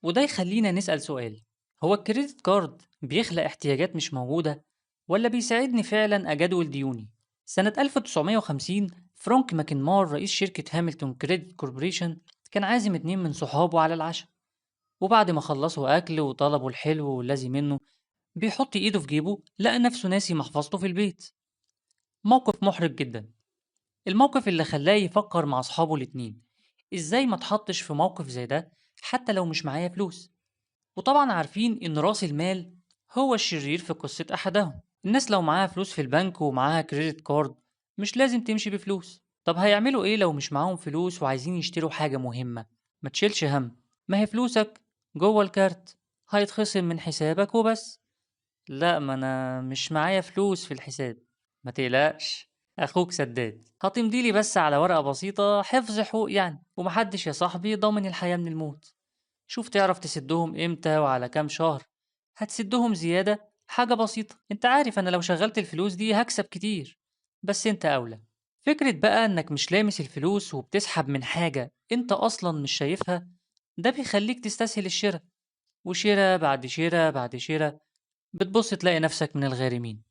وده يخلينا نسأل سؤال: هو الكريدت كارد بيخلق احتياجات مش موجودة ولا بيساعدني فعلا أجدول ديوني؟ سنة 1950 فرانك ماكنمار رئيس شركة هامilton كريدت كوربوريشن كان عازم اتنين من صحابه على العشاء، وبعد ما خلصوا أكل وطلبوا الحلو والذي منه بيحط إيده في جيبه لقى نفسه ناسي محفظته في البيت. موقف محرج جدا، الموقف اللي خلاه يفكر مع أصحابه الاتنين إزاي ما تحطش في موقف زي ده حتى لو مش معايا فلوس. وطبعا عارفين إن رأس المال هو الشرير في قصة أحدهم. الناس لو معاها فلوس في البنك ومعاها كريدت كارد مش لازم تمشي بفلوس. طب هيعملوا إيه لو مش معاهم فلوس وعايزين يشتروا حاجة مهمة؟ ما تشيلش هم، ما هي فلوسك جوه الكارت، هيتخصم من حسابك وبس. لا، ما أنا مش معايا فلوس في الحساب. ما تقلقش، أخوك سداد، هتمضيلي بس على ورقة بسيطة حفظ حقوق يعني، ومحدش يا صاحبي ضامن الحياة من الموت. شوف تعرف تسدهم امتى وعلى كام شهر. هتسدهم زيادة حاجة بسيطة، انت عارف انا لو شغلت الفلوس دي هكسب كتير، بس انت اولى. فكرة بقى انك مش لامس الفلوس وبتسحب من حاجة انت اصلا مش شايفها، ده بيخليك تستسهل الشراء، وشراء بعد شراء بعد شراء، بتبص تلاقي نفسك من الغارمين.